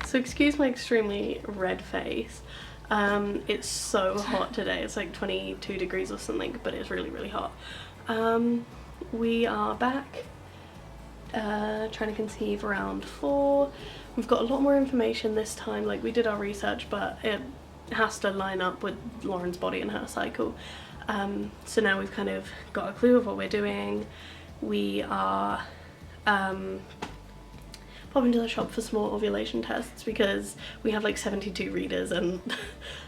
So excuse my extremely red face. It's so hot today. It's like 22 degrees or something, but it's really, really hot. We are back trying to conceive around 4. We've got a lot more information this time. Like, we did our research, but it has to line up with Lauren's body and her cycle. So now we've kind of got a clue of what we're doing. We are popping to the shop for some more ovulation tests because we have like 72 readers and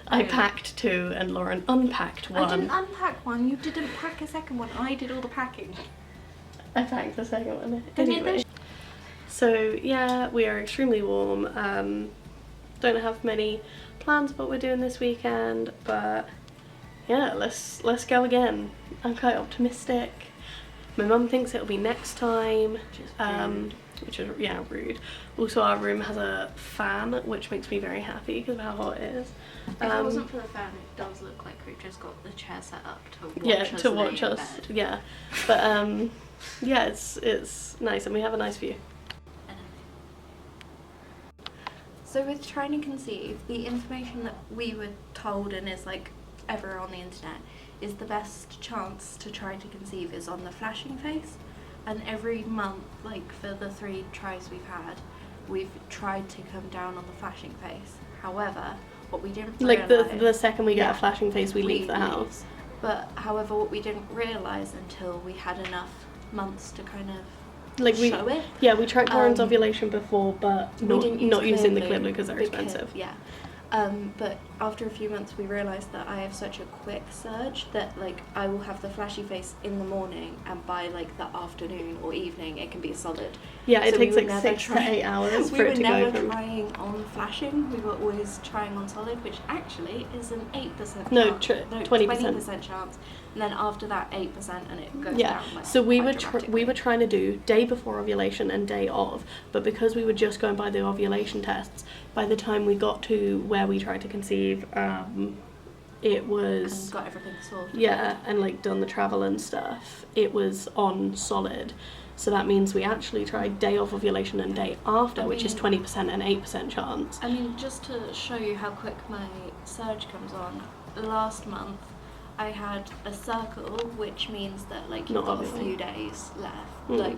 I packed 2 and Lauren unpacked 1. I didn't unpack one, you didn't pack a second one, I did all the packing. I packed the second one anyway. So yeah, we are extremely warm. Don't have many plans of what we're doing this weekend, but yeah, let's go again. I'm quite optimistic. My mum thinks it'll be next time, which is yeah, rude. Also, our room has a fan, which makes me very happy because of how hot it is. If it wasn't for the fan, it does look like we've just got the chair set up to watch us. Yeah, but yeah, it's nice and we have a nice view. So with trying to conceive, the information that we were told and is like everywhere on the internet is the best chance to try to conceive is on the flashing phase. And every month, like for the 3 tries we've had, we've tried to come down on the flashing phase. However, what we didn't realise... Like the second we get a flashing phase, we leave the house. But however, what we didn't realise until we had enough months to kind of show it. Yeah, we tracked Lauren's ovulation before, but not using the clip because they're expensive. Yeah. But after a few months we realised that I have such a quick surge that like I will have the flashy face in the morning and by like the afternoon or evening it can be solid. Yeah, it takes like 6 to 8 hours for it to go. We were never trying on flashing, we were always trying on solid, which actually is an 8% no, chance. 20% chance. And then after that 8% and it goes down. Like, so we were trying to do day before ovulation and day of, but because we were just going by the ovulation tests, by the time we got to where we tried to conceive, it was... And got everything sorted. Yeah, and like done the travel and stuff, it was on solid. So that means we actually tried day of ovulation and day after, which is 20% and 8% chance. I mean, just to show you how quick my surge comes on, last month I had a circle, which means that like you've got a few days left, like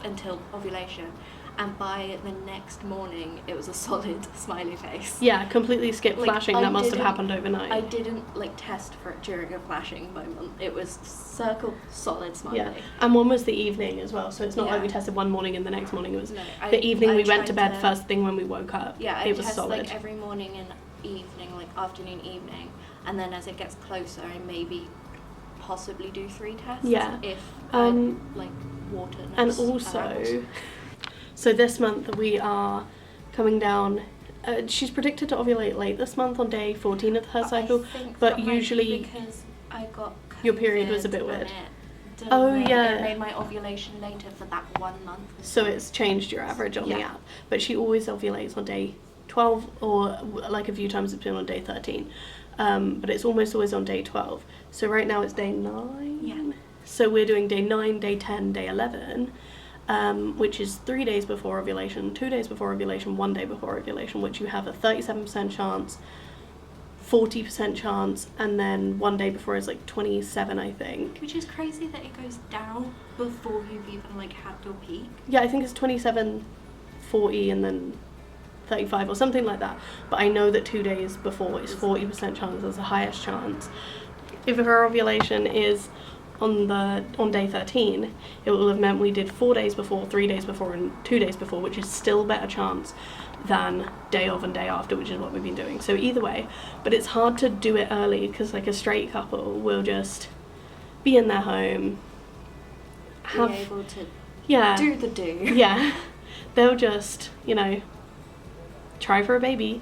until ovulation. And by the next morning, it was a solid smiley face. Yeah, completely skipped flashing. That must have happened overnight. I didn't like test for it during a flashing moment. It was circle, solid smiley. Yeah, and one was the evening as well. So it's not like we tested one morning and the next morning it was the evening. We went to bed first thing when we woke up. Yeah, it was solid. Like every morning and evening, like afternoon, evening, and then as it gets closer, I maybe possibly do 3 tests. Yeah. If like water. And also. So this month we are coming down, she's predicted to ovulate late this month on day 14 of her cycle, but usually because I got your period was a bit weird. It made my ovulation later for that 1 month. So it's changed your average on the app, but she always ovulates on day 12 or like a few times it's been on day 13, but it's almost always on day 12. So right now it's day 9. Yeah. So we're doing day 9, day 10, day 11. Which is 3 days before ovulation, 2 days before ovulation, 1 day before ovulation, which you have a 37% chance, 40% chance, and then 1 day before is like 27, I think. Which is crazy that it goes down before you've even like had your peak. Yeah, I think it's 27, 40, and then 35 or something like that. But I know that 2 days before is 40% chance, that's the highest chance. If her ovulation is on day 13, it will have meant we did 4 days before, 3 days before, and 2 days before, which is still better chance than day of and day after, which is what we've been doing. So either way, but it's hard to do it early because like a straight couple will just be in their home, be able to do the do. Yeah, they'll just, you know, try for a baby.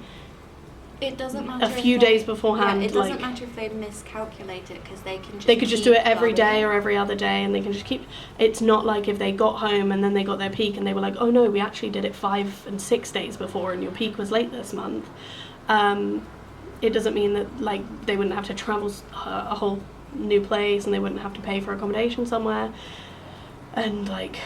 It doesn't matter. A few days beforehand. Yeah, it doesn't matter if they miscalculate it because they can just. They could just do it every day or every other day, and they can just keep. It's not like if they got home and then they got their peak and they were like, oh no, we actually did it 5 and 6 days before, and your peak was late this month. It doesn't mean that like they wouldn't have to travel a whole new place and they wouldn't have to pay for accommodation somewhere, and like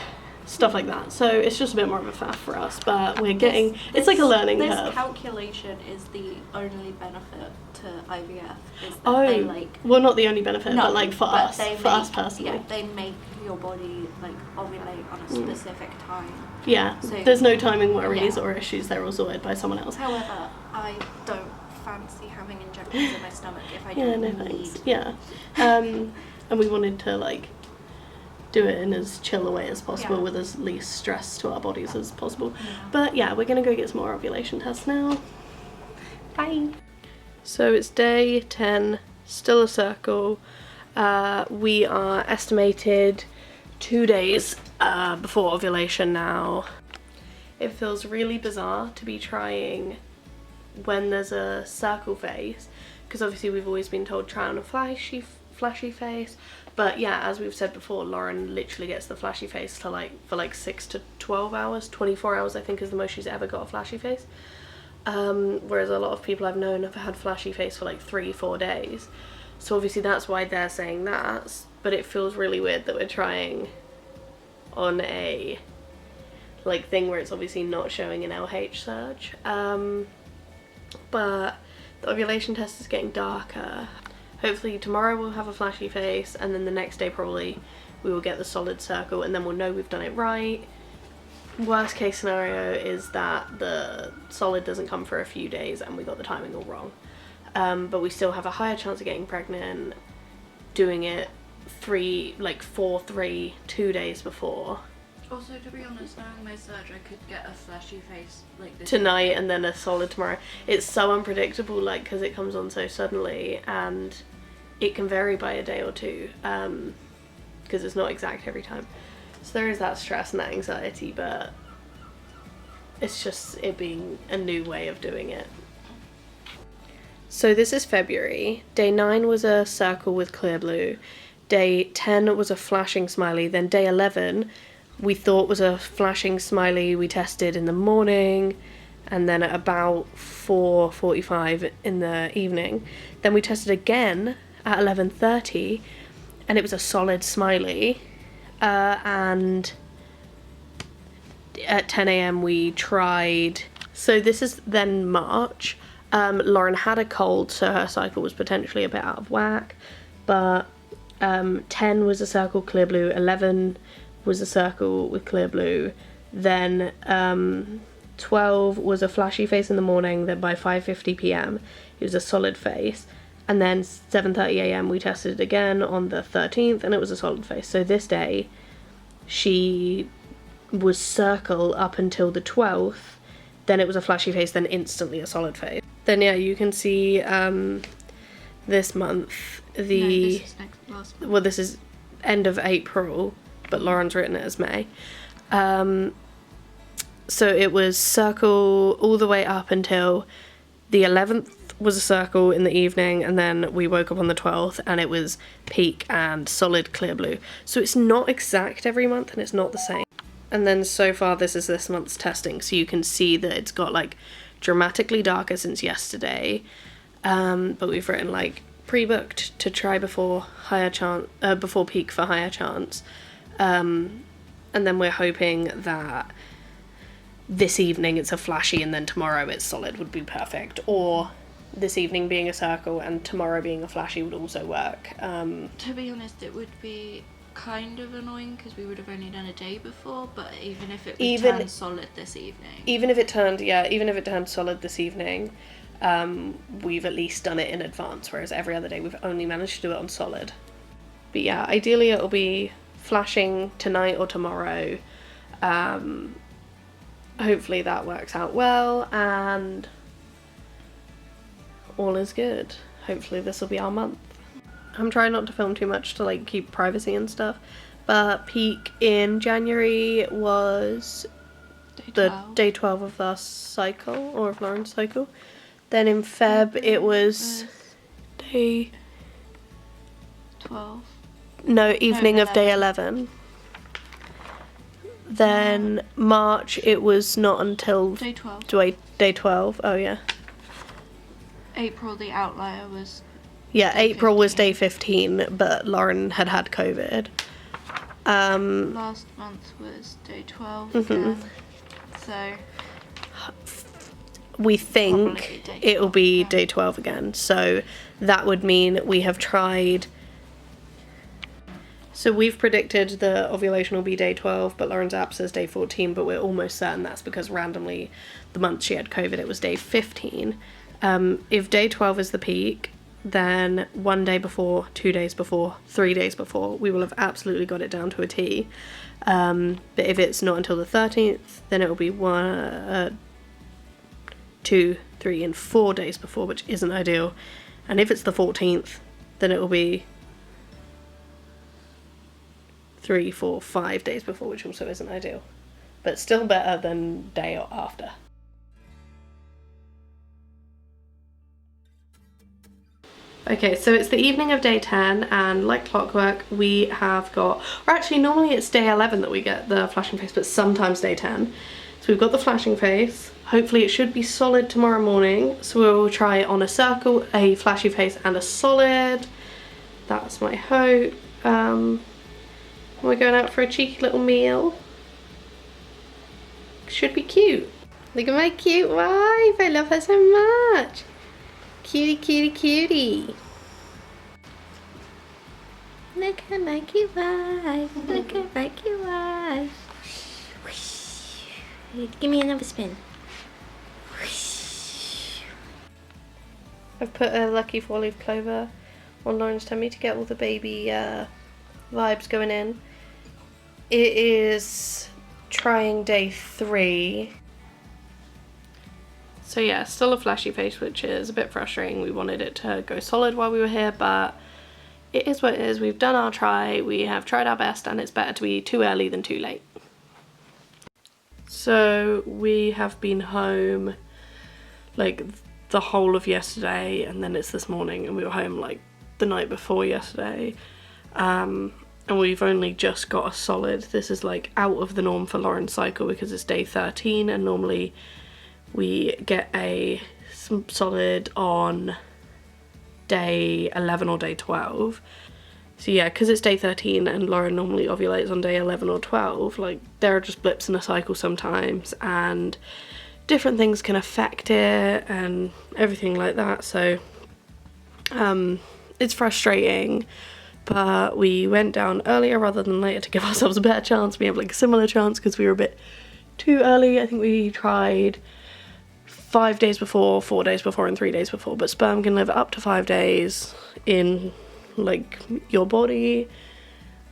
stuff like that. So it's just a bit more of a faff for us, but we're getting, it's like a learning this curve. calculation is the only benefit to IVF, is that they like, well, not the only benefit, no, but like for but us, they for make, us personally. yeah, they make your body like ovulate on a specific time. Yeah, So, there's no timing worries yeah. or issues, they're all sorted by someone else. However, I don't fancy having injections in my stomach if I Yeah, don't no need. thanks. Yeah. And we wanted to like do it in as chill a way as possible, Yeah. with as least stress to our bodies as possible. Yeah. But yeah, we're gonna go get some more ovulation tests now. Bye. So it's day 10, still a circle. We are estimated 2 days before ovulation now. It feels really bizarre to be trying when there's a circle phase, because obviously we've always been told try on a flashy face, but yeah, as we've said before, Lauren literally gets the flashy face to like for like 6 to 12 hours, 24 hours I think is the most she's ever got a flashy face, whereas a lot of people I've known have had flashy face for like 3-4 days. So obviously that's why they're saying that, but it feels really weird that we're trying on a like thing where it's obviously not showing an LH surge. But the ovulation test is getting darker. Hopefully tomorrow we'll have a flashy face, and then the next day probably we will get the solid circle, and then we'll know we've done it right. Worst case scenario is that the solid doesn't come for a few days and we got the timing all wrong. But we still have a higher chance of getting pregnant doing it 4-3 2 days before. Also, to be honest, knowing my surge, I could get a flashy face like this tonight and then a solid tomorrow. It's so unpredictable, like, because it comes on so suddenly and it can vary by a day or two, because it's not exact every time. So there is that stress and that anxiety, but it's just it being a new way of doing it. So this is February. Day 9 was a circle with clear blue. Day 10 was a flashing smiley. Then day 11 we thought was a flashing smiley. We tested in the morning and then at about 4:45 in the evening. Then we tested again at 11:30 and it was a solid smiley. And at 10 a.m. we tried. So this is then March. Lauren had a cold, so her cycle was potentially a bit out of whack, but 10 was a circle clear blue, 11 was a circle with clear blue, then 12 was a flashy face in the morning, then by 5:50 p.m. it was a solid face, and then 7:30 a.m. we tested it again on the 13th and it was a solid face. So this day she was circle up until the 12th, then it was a flashy face, then instantly a solid face. Then yeah, you can see this month this is last month. Well, this is end of April, but Lauren's written it as May. So it was circle all the way up until the 11th was a circle in the evening, and then we woke up on the 12th and it was peak and solid clear blue. So it's not exact every month and it's not the same. And then so far this is this month's testing, so you can see that it's got like dramatically darker since yesterday, but we've written like pre-booked to try before before peak for higher chance, and then we're hoping that this evening it's a flashy and then tomorrow it's solid would be perfect, or this evening being a circle and tomorrow being a flashy would also work. To be honest, it would be kind of annoying because we would have only done a day before, but even if it turned solid this evening, even if it turned solid this evening, we've at least done it in advance, whereas every other day we've only managed to do it on solid. But yeah, ideally it'll be flashing tonight or tomorrow. Hopefully that works out well and all is good. Hopefully this will be our month. I'm trying not to film too much to like keep privacy and stuff, but peak in January was day 12 of our cycle, or of Lauren's cycle. Then in Feb it was day 12. No, evening of day 11. Then March it was not until Day 12. Day 12. Oh yeah. April, the outlier was. Yeah, Day April was 15. day 15, but Lauren had COVID. Last month was day 12 again, so we think it'll be day 12 again. So that would mean we have tried. So we've predicted the ovulation will be day 12, but Lauren's app says day 14, but we're almost certain that's because randomly the month she had COVID, it was day 15. If day 12 is the peak, then 1 day before, 2 days before, 3 days before, we will have absolutely got it down to a T. But if it's not until the 13th, then it will be 1, 2, 3, and 4 days before, which isn't ideal. And if it's the 14th, then it will be 3, 4, 5 days before, which also isn't ideal. But still better than day or after. Okay, so it's the evening of day 10, and like clockwork, we have got, or actually normally it's day 11 that we get the flashing face, but sometimes day 10. So we've got the flashing face. Hopefully it should be solid tomorrow morning. So we'll try it on a circle, a flashy face, and a solid. That's my hope. We're going out for a cheeky little meal. Should be cute. Look at my cute wife. I love her so much. Cutie, cutie, cutie. Look at my cute wife. Look at my cute wife. Give me another spin. I've put a lucky 4-leaf clover on Lauren's tummy to get all the baby vibes going in. It is trying day 3. So yeah, still a flashy face, which is a bit frustrating. We wanted it to go solid while we were here, but it is what it is. We've done our try, we have tried our best, and it's better to be too early than too late. So we have been home like the whole of yesterday, and then it's this morning, and we were home like the night before yesterday. And we've only just got a solid. This is like out of the norm for Lauren's cycle because it's day 13, and normally we get a solid on day 11 or day 12. So yeah, because it's day 13 and Lauren normally ovulates on day 11 or 12, like there are just blips in a cycle sometimes, and different things can affect it and everything like that. So it's frustrating, but we went down earlier rather than later to give ourselves a better chance. We have like a similar chance because we were a bit too early. I think we tried 5 days before, 4 days before, and 3 days before, but sperm can live up to 5 days in like your body,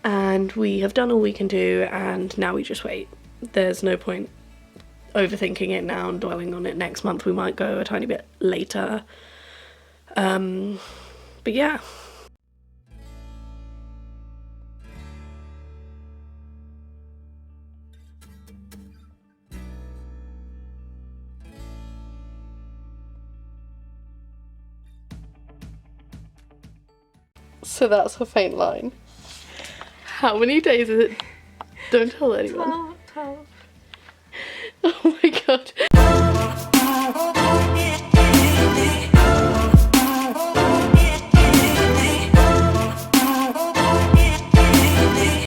and we have done all we can do, and now we just wait. There's no point overthinking it now and dwelling on it. Next month we might go a tiny bit later, but yeah. So that's a faint line. How many days is it? Don't tell anyone. 12. Oh